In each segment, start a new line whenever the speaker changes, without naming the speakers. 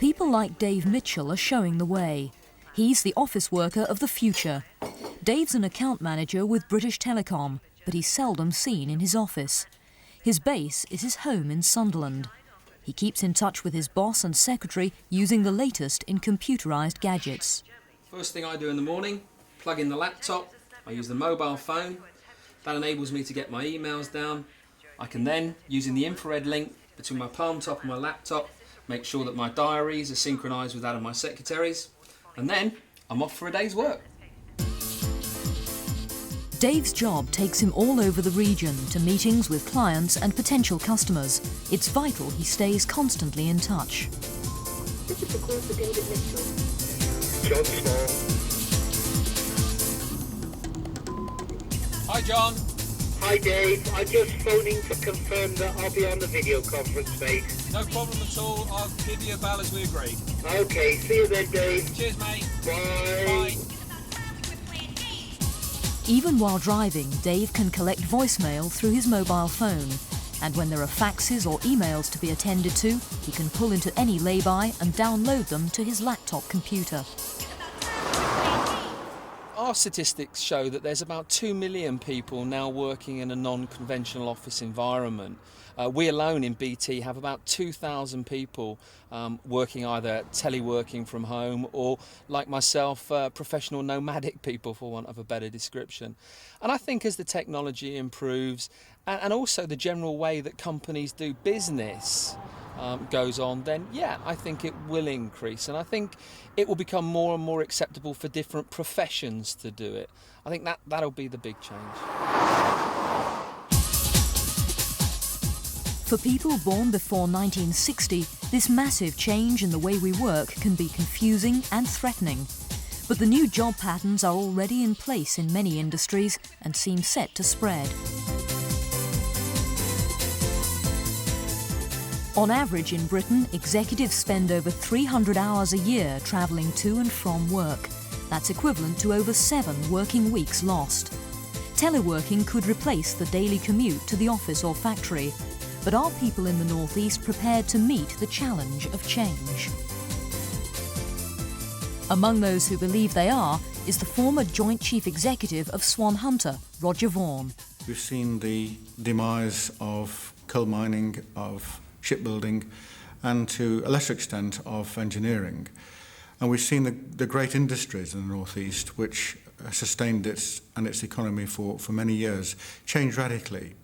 People like Dave Mitchell are showing the way. He's the office worker of the future. Dave's an account manager with British Telecom, but he's seldom seen in his office. His base is his home in Sunderland. He keeps in touch with his boss and secretary using the latest in computerised gadgets.
First thing I do in the morning, plug in the laptop, I use the mobile phone. That enables me to get my emails down. I can then, using the infrared link between my palm top and my laptop, make sure that my diaries are synchronised with that of my secretaries, and then I'm off for a day's work.
Dave's job takes him all over the region to meetings with clients and potential customers. It's vital he stays constantly in touch.
This is the call for David Mitchell. John Small.
Hi John.
Hi Dave, I'm just phoning to confirm that I'll be on the video conference, mate.
No problem at all, I'll give you a bell as we agreed.
Okay, see you then, Dave.
Cheers mate.
Bye.
Bye.
Even while driving, Dave can collect voicemail through his mobile phone. And when there are faxes or emails to be attended to, he can pull into any lay-by and download them to his laptop computer.
Our statistics show that there's about 2 million people now working in a non-conventional office environment. We alone in BT have about 2,000 people working either teleworking from home or, like myself, professional nomadic people, for want of a better description. And I think as the technology improves and also the general way that companies do business goes on, then yeah, I think it will increase, and I think it will become more and more acceptable for different professions to do it. I think that'll be the big change.
For people born before 1960, this massive change in the way we work can be confusing and threatening. But the new job patterns are already in place in many industries and seem set to spread. On average in Britain, executives spend over 300 hours a year travelling to and from work. That's equivalent to over 7 working weeks lost. Teleworking could replace the daily commute to the office or factory. But are people in the North East prepared to meet the challenge of change? Among those who believe they are is the former Joint Chief Executive of Swan Hunter, Roger Vaughan.
We've seen the demise of coal mining, of shipbuilding, and to a lesser extent of engineering. And we've seen the great industries in the North East, which sustained its economy for many years, change radically.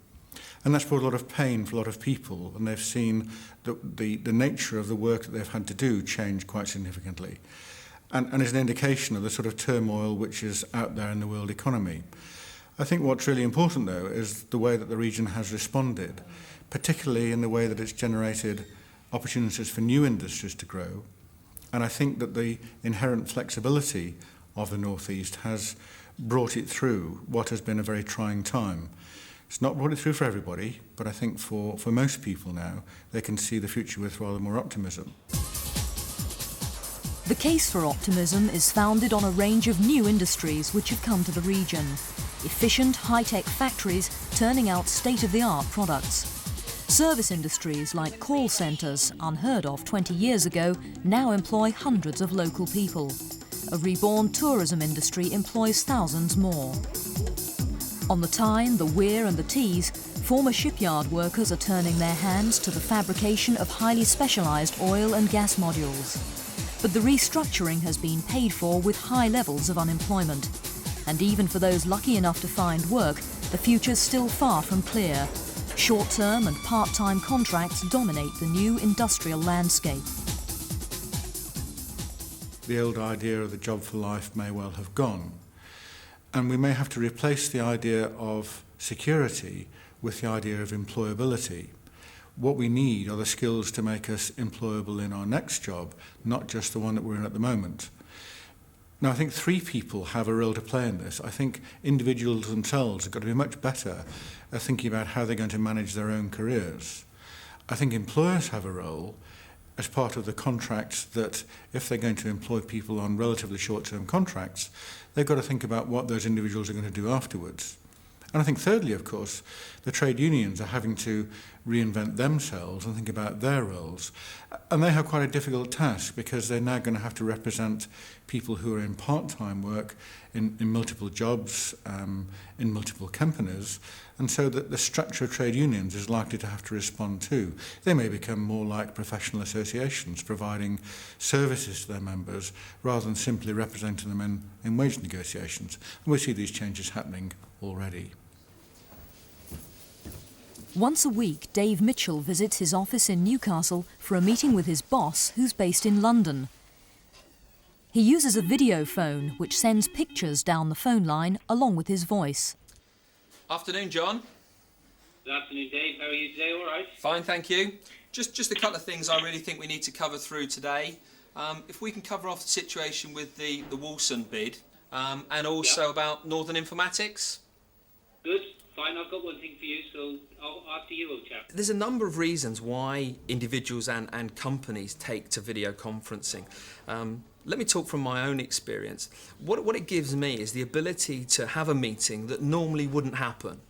And that's brought a lot of pain for a lot of people, and they've seen the nature of the work that they've had to do change quite significantly. And is an indication of the sort of turmoil which is out there in the world economy. I think what's really important, though, is the way that the region has responded, particularly in the way that it's generated opportunities for new industries to grow. And I think that the inherent flexibility of the North East has brought it through what has been a very trying time. It's not brought it through for everybody, but I think for most people now, they can see the future with rather more optimism.
The case for optimism is founded on a range of new industries which have come to the region. Efficient, high-tech factories turning out state-of-the-art products. Service industries like call centres, unheard of 20 years ago, now employ hundreds of local people. A reborn tourism industry employs thousands more. On the Tyne, the Wear and the Tees, former shipyard workers are turning their hands to the fabrication of highly specialised oil and gas modules. But the restructuring has been paid for with high levels of unemployment. And even for those lucky enough to find work, the future's still far from clear. Short-term and part-time contracts dominate the new industrial landscape.
The old idea of the job for life may well have gone. And we may have to replace the idea of security with the idea of employability. What we need are the skills to make us employable in our next job, not just the one that we're in at the moment. Now, I think 3 people have a role to play in this. I think individuals themselves have got to be much better at thinking about how they're going to manage their own careers. I think employers have a role as part of the contracts that if they're going to employ people on relatively short-term contracts, they've got to think about what those individuals are going to do afterwards. And I think thirdly, of course, the trade unions are having to reinvent themselves and think about their roles. And they have quite a difficult task because they're now going to have to represent people who are in part-time work in multiple jobs, in multiple companies, and so that the structure of trade unions is likely to have to respond too. They may become more like professional associations, providing services to their members rather than simply representing them in wage negotiations. And we see these changes happening already.
Once a week, Dave Mitchell visits his office in Newcastle for a meeting with his boss, who's based in London. He uses a video phone, which sends pictures down the phone line along with his voice.
Afternoon, John.
Good afternoon, Dave. How are you today? All right?
Fine, thank you. Just a couple of things I really think we need to cover through today. If we can cover off the situation with the Wolson bid, and also about Northern Informatics.
Good. Fine, I've got one thing for you, so after you, old chap.
There's a number of reasons why individuals and companies take to video conferencing. Let me talk from my own experience. What it gives me is the ability to have a meeting that normally wouldn't happen.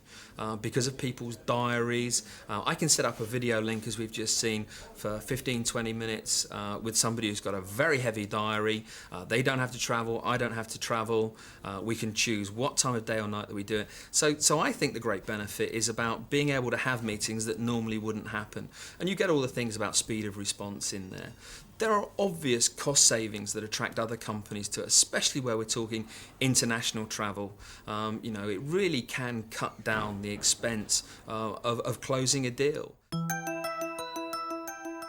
Because of people's diaries. I can set up a video link, as we've just seen, for 15-20 minutes with somebody who's got a very heavy diary. They don't have to travel, I don't have to travel. We can choose what time of day or night that we do it. So I think the great benefit is about being able to have meetings that normally wouldn't happen. And you get all the things about speed of response in there. There are obvious cost savings that attract other companies to it, especially where we're talking international travel. It really can cut down the expense of closing a deal.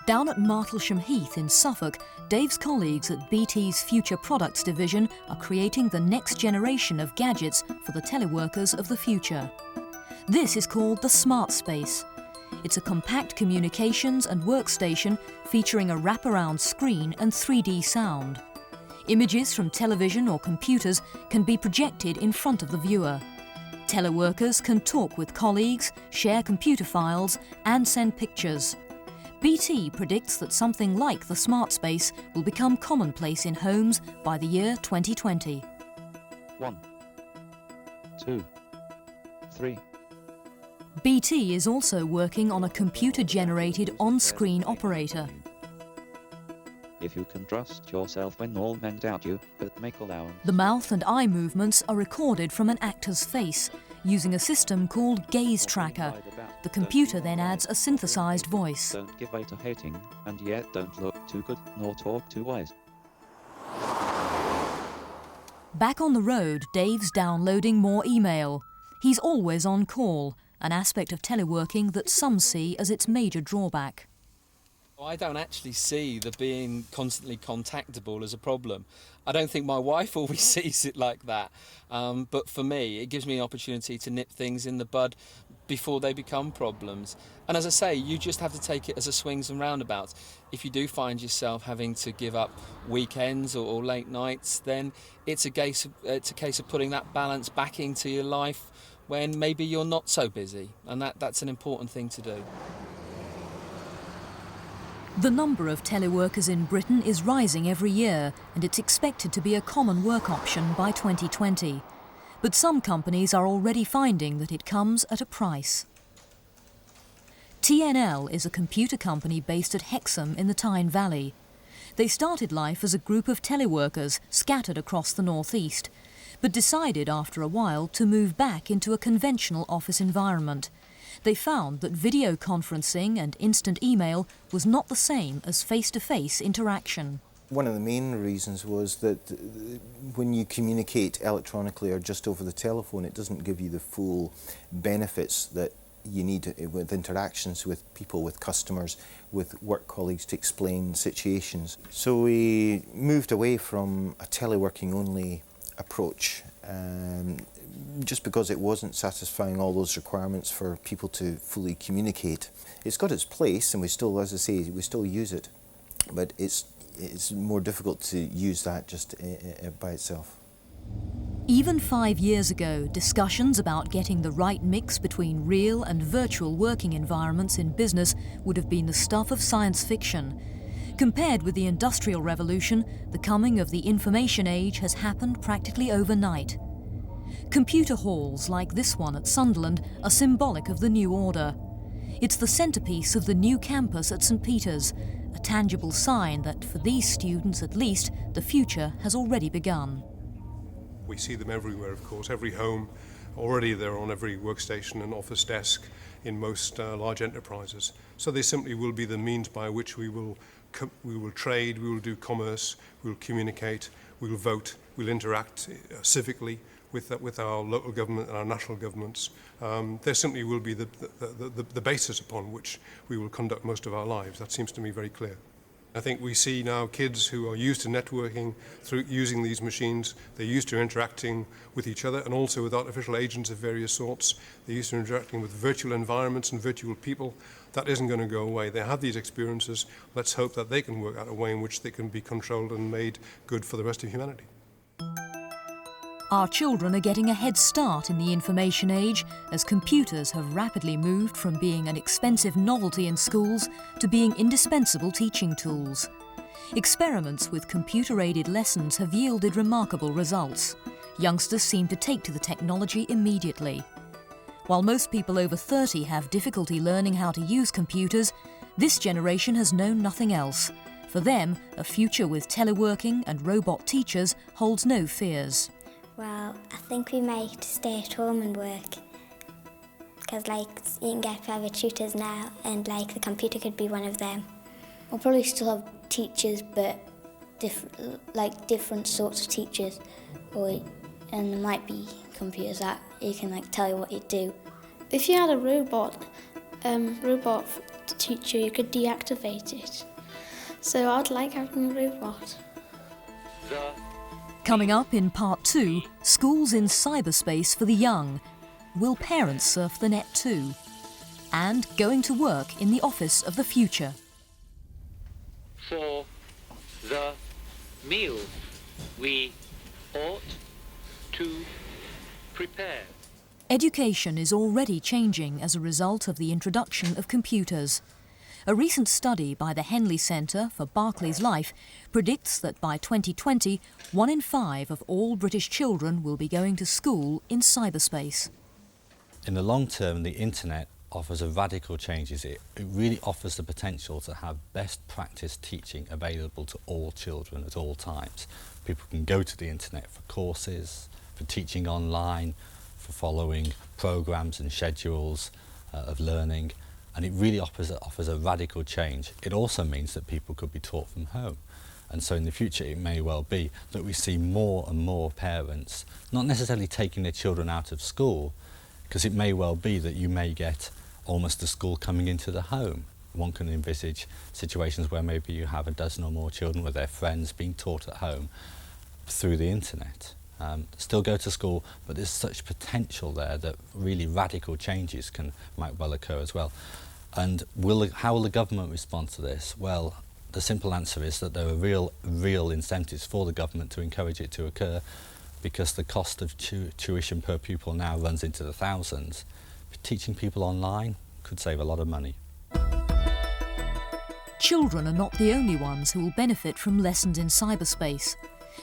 Down at Martlesham Heath in Suffolk, Dave's colleagues at BT's Future Products division are creating the next generation of gadgets for the teleworkers of the future. This is called the Smart Space. It's a compact communications and workstation featuring a wraparound screen and 3D sound. Images from television or computers can be projected in front of the viewer. Teleworkers can talk with colleagues, share computer files and send pictures. BT predicts that something like the Smart Space will become commonplace in homes by the year 2020.
1, 2, 3.
BT is also working on a computer-generated on-screen operator.
If you can trust yourself when all men doubt you, but make allowance.
The mouth and eye movements are recorded from an actor's face using a system called Gaze Tracker. The computer then adds a synthesized voice.
Don't give way to hating, and yet don't look too good nor talk too wise.
Back on the road, Dave's downloading more email. He's always on call, an aspect of teleworking that some see as its major drawback.
I don't actually see the being constantly contactable as a problem. I don't think my wife always sees it like that. But for me, it gives me an opportunity to nip things in the bud before they become problems. And as I say, you just have to take it as a swings and roundabouts. If you do find yourself having to give up weekends or late nights, then it's a case of putting that balance back into your life when maybe you're not so busy, and that's an important thing to do.
The number of teleworkers in Britain is rising every year, and it's expected to be a common work option by 2020. But some companies are already finding that it comes at a price. TNL is a computer company based at Hexham in the Tyne Valley. They started life as a group of teleworkers scattered across the northeast, but decided after a while to move back into a conventional office environment. They found that video conferencing and instant email was not the same as face-to-face interaction.
One of the main reasons was that when you communicate electronically or just over the telephone, it doesn't give you the full benefits that you need with interactions with people, with customers, with work colleagues to explain situations. So we moved away from a teleworking only approach, just because it wasn't satisfying all those requirements for people to fully communicate. It's got its place, and we still, as I say, we still use it, but it's more difficult to use that just by itself.
Even 5 years ago, discussions about getting the right mix between real and virtual working environments in business would have been the stuff of science fiction. Compared with the Industrial Revolution, the coming of the information age has happened practically overnight. Computer halls like this one at Sunderland are symbolic of the new order. It's the centrepiece of the new campus at St Peter's, a tangible sign that, for these students at least, the future has already begun.
We see them everywhere, of course, every home. Already they're on every workstation and office desk in most large enterprises. So they simply will be the means by which we will trade, we will do commerce, we will communicate, we will vote, we will interact civically with our local government and our national governments. There simply will be the basis upon which we will conduct most of our lives. That seems to me very clear. I think we see now kids who are used to networking through using these machines. They're used to interacting with each other and also with artificial agents of various sorts. They're used to interacting with virtual environments and virtual people. That isn't going to go away. They have these experiences. Let's hope that they can work out a way in which they can be controlled and made good for the rest of humanity.
Our children are getting a head start in the information age as computers have rapidly moved from being an expensive novelty in schools to being indispensable teaching tools. Experiments with computer-aided lessons have yielded remarkable results. Youngsters seem to take to the technology immediately. While most people over 30 have difficulty learning how to use computers, this generation has known nothing else. For them, a future with teleworking and robot teachers holds no fears.
Well, I think we might stay at home and work because, you can get private tutors now and, the computer could be one of them.
We'll probably still have teachers, but different sorts of teachers, and there might be computers that you can, tell you what you do.
If you had a robot teacher, you could deactivate it. So I'd like having a robot.
Coming up in part 2, schools in cyberspace for the young. Will parents surf the net too? And going to work in the office of the future.
For the meal we ought to prepare.
Education is already changing as a result of the introduction of computers. A recent study by the Henley Centre for Barclay's Life predicts that by 2020, 1 in 5 of all British children will be going to school in cyberspace.
In the long term, the internet offers a radical changes. It really offers the potential to have best practice teaching available to all children at all times. People can go to the internet for courses, for teaching online, for following programmes and schedules of learning. And it really offers a radical change. It also means that people could be taught from home. And so in the future it may well be that we see more and more parents not necessarily taking their children out of school, because it may well be that you may get almost a school coming into the home. One can envisage situations where maybe you have a dozen or more children with their friends being taught at home through the internet. Still go to school, but there's such potential there that really radical changes might well occur as well. And how will the government respond to this? Well, the simple answer is that there are real incentives for the government to encourage it to occur, because the cost of tuition per pupil now runs into the thousands. Teaching people online could save a lot of money.
Children are not the only ones who will benefit from lessons in cyberspace.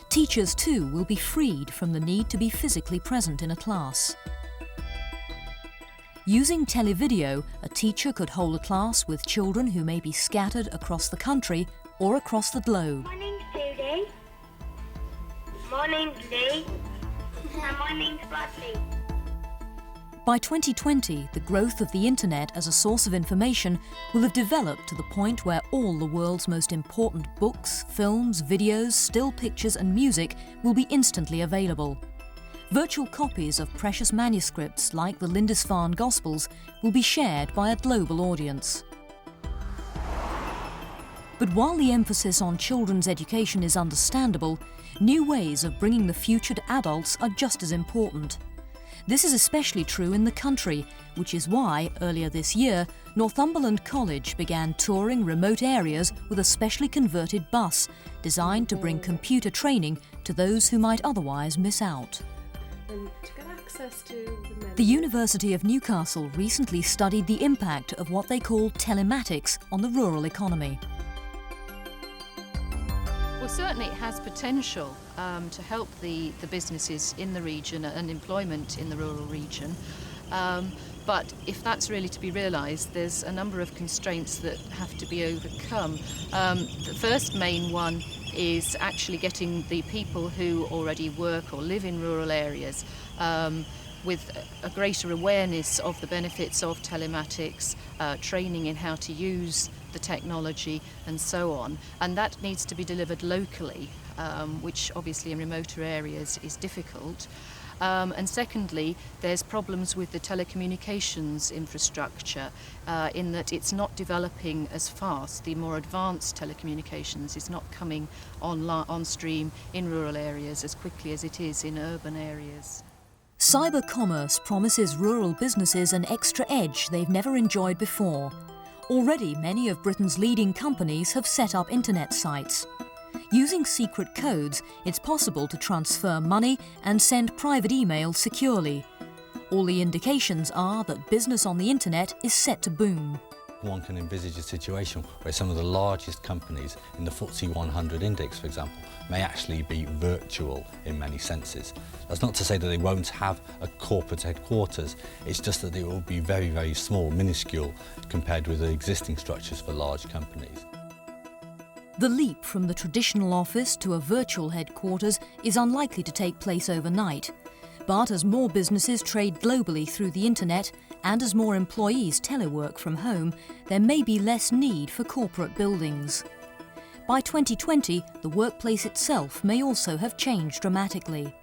Teachers too will be freed from the need to be physically present in a class. Using televideo, a teacher could hold a class with children who may be scattered across the country or across the globe.
My name's Judy. My name's Lee. And my name's Bradley.
By 2020, the growth of the internet as a source of information will have developed to the point where all the world's most important books, films, videos, still pictures and music will be instantly available. Virtual copies of precious manuscripts like the Lindisfarne Gospels will be shared by a global audience. But while the emphasis on children's education is understandable, new ways of bringing the future to adults are just as important. This is especially true in the country, which is why, earlier this year, Northumberland College began touring remote areas with a specially converted bus designed to bring computer training to those who might otherwise miss out.
And to get access to
the University of Newcastle recently studied the impact of what they call telematics on the rural economy.
Well, certainly it has potential to help the businesses in the region and employment in the rural region. But if that's really to be realised, there's a number of constraints that have to be overcome. The first main one is actually getting the people who already work or live in rural areas with a greater awareness of the benefits of telematics, training in how to use the technology and so on. And that needs to be delivered locally, which obviously in remoter areas is difficult. And secondly, there's problems with the telecommunications infrastructure in that it's not developing as fast. The more advanced telecommunications is not coming on stream in rural areas as quickly as it is in urban areas.
Cyber commerce promises rural businesses an extra edge they've never enjoyed before. Already, many of Britain's leading companies have set up internet sites. Using secret codes, it's possible to transfer money and send private emails securely. All the indications are that business on the internet is set to boom.
One can envisage a situation where some of the largest companies in the FTSE 100 index, for example, may actually be virtual in many senses. That's not to say that they won't have a corporate headquarters, it's just that they will be very, very small, minuscule, compared with the existing structures for large companies.
The leap from the traditional office to a virtual headquarters is unlikely to take place overnight. But as more businesses trade globally through the internet and as more employees telework from home, there may be less need for corporate buildings. By 2020, the workplace itself may also have changed dramatically.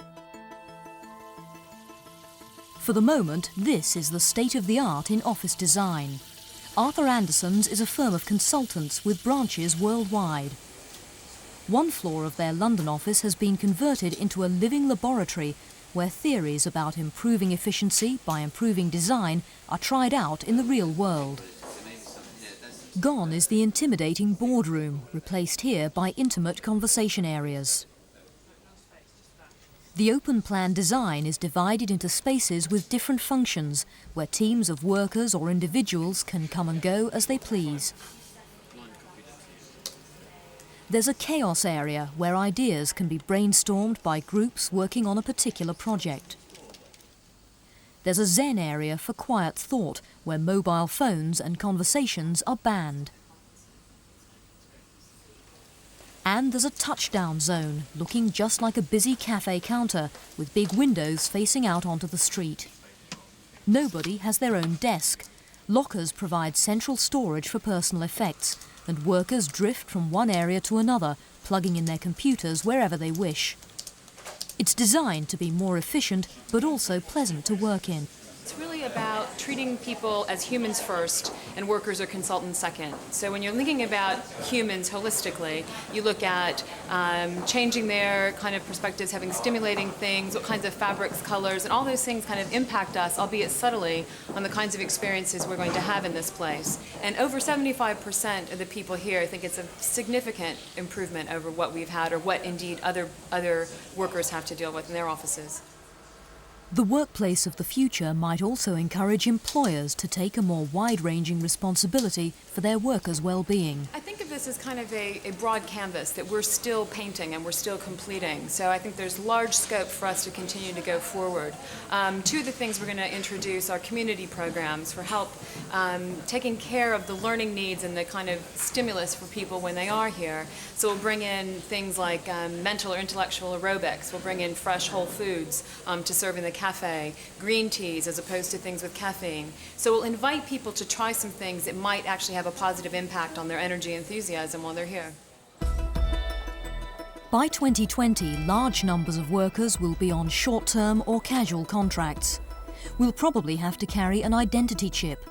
For the moment, this is the state of the art in office design. Arthur Anderson's is a firm of consultants with branches worldwide. One floor of their London office has been converted into a living laboratory where theories about improving efficiency by improving design are tried out in the real world. Gone is the intimidating boardroom, replaced here by intimate conversation areas. The open plan design is divided into spaces with different functions, where teams of workers or individuals can come and go as they please. There's a chaos area where ideas can be brainstormed by groups working on a particular project. There's a zen area for quiet thought, where mobile phones and conversations are banned. And there's a touchdown zone, looking just like a busy cafe counter, with big windows facing out onto the street. Nobody has their own desk. Lockers provide central storage for personal effects, and workers drift from one area to another, plugging in their computers wherever they wish. It's designed to be more efficient, but also pleasant to work in.
It's really about treating people as humans first and workers or consultants second. So when you're thinking about humans holistically, you look at changing their kind of perspectives, having stimulating things, what kinds of fabrics, colors, and all those things kind of impact us, albeit subtly, on the kinds of experiences we're going to have in this place. And over 75% of the people here think it's a significant improvement over what we've had or what indeed other workers have to deal with in their offices.
The workplace of the future might also encourage employers to take a more wide-ranging responsibility for their workers' well-being.
I think of this as kind of a broad canvas that we're still painting and we're still completing. So I think there's large scope for us to continue to go forward. Two of the things we're going to introduce are community programs for help taking care of the learning needs and the kind of stimulus for people when they are here. So we'll bring in things like mental or intellectual aerobics. We'll bring in fresh whole foods to serve in the cafe, green teas as opposed to things with caffeine. So we'll invite people to try some things that might actually have a positive impact on their energy and enthusiasm while they're here.
By 2020, large numbers of workers will be on short-term or casual contracts. We'll probably have to carry an identity chip.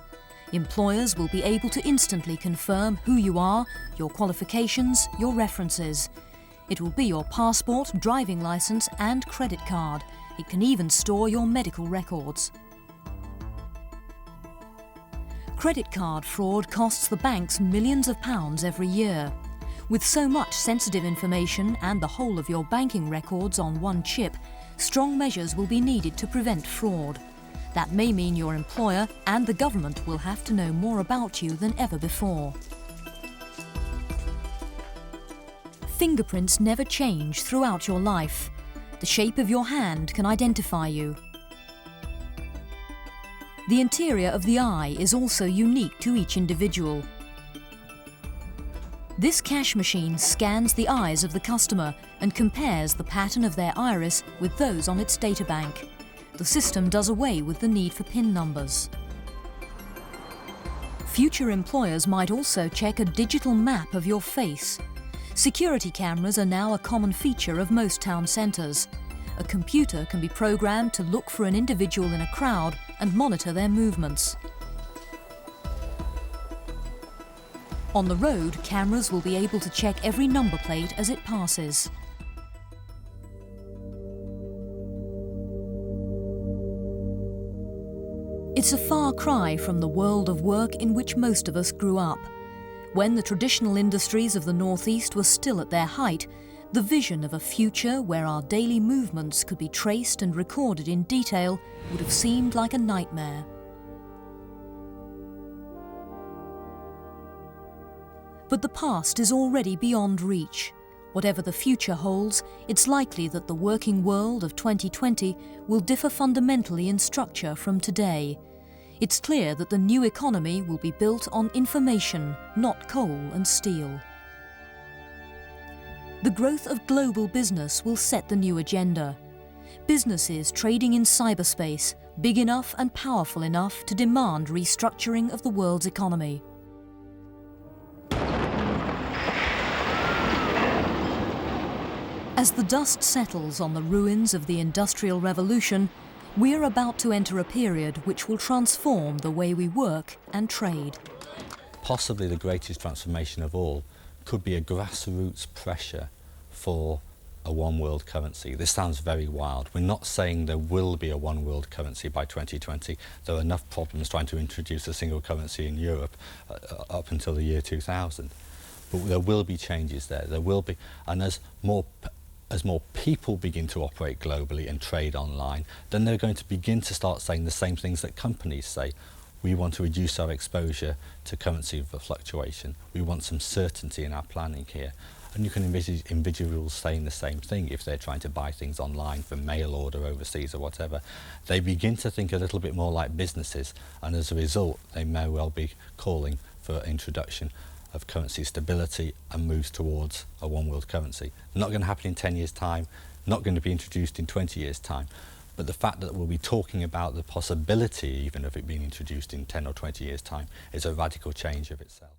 Employers will be able to instantly confirm who you are, your qualifications, your references. It will be your passport, driving license and credit card. It can even store your medical records. Credit card fraud costs the banks millions of pounds every year. With so much sensitive information and the whole of your banking records on one chip, strong measures will be needed to prevent fraud. That may mean your employer and the government will have to know more about you than ever before. Fingerprints never change throughout your life. The shape of your hand can identify you. The interior of the eye is also unique to each individual. This cash machine scans the eyes of the customer and compares the pattern of their iris with those on its databank. The system does away with the need for PIN numbers. Future employers might also check a digital map of your face. Security cameras are now a common feature of most town centres. A computer can be programmed to look for an individual in a crowd and monitor their movements. On the road, cameras will be able to check every number plate as it passes. It's a far cry from the world of work in which most of us grew up. When the traditional industries of the Northeast were still at their height, the vision of a future where our daily movements could be traced and recorded in detail would have seemed like a nightmare. But the past is already beyond reach. Whatever the future holds, it's likely that the working world of 2020 will differ fundamentally in structure from today. It's clear that the new economy will be built on information, not coal and steel. The growth of global business will set the new agenda. Businesses trading in cyberspace, big enough and powerful enough to demand restructuring of the world's economy. As the dust settles on the ruins of the Industrial Revolution, we're about to enter a period which will transform the way we work and trade.
Possibly the greatest transformation of all could be a grassroots pressure for a one world currency. This sounds very wild. We're not saying there will be a one world currency by 2020. There are enough problems trying to introduce a single currency in Europe up until the year 2000. But there will be changes there. There will be, and as more people begin to operate globally and trade online, then they're going to begin to start saying the same things that companies say. We want to reduce our exposure to currency fluctuation. We want some certainty in our planning here. And you can envisage individuals saying the same thing if they're trying to buy things online for mail order overseas or whatever. They begin to think a little bit more like businesses, and as a result, they may well be calling for introduction of currency stability and moves towards a one world currency. Not going to happen in 10 years' time, not going to be introduced in 20 years' time, but the fact that we'll be talking about the possibility even of it being introduced in 10 or 20 years' time is a radical change of itself.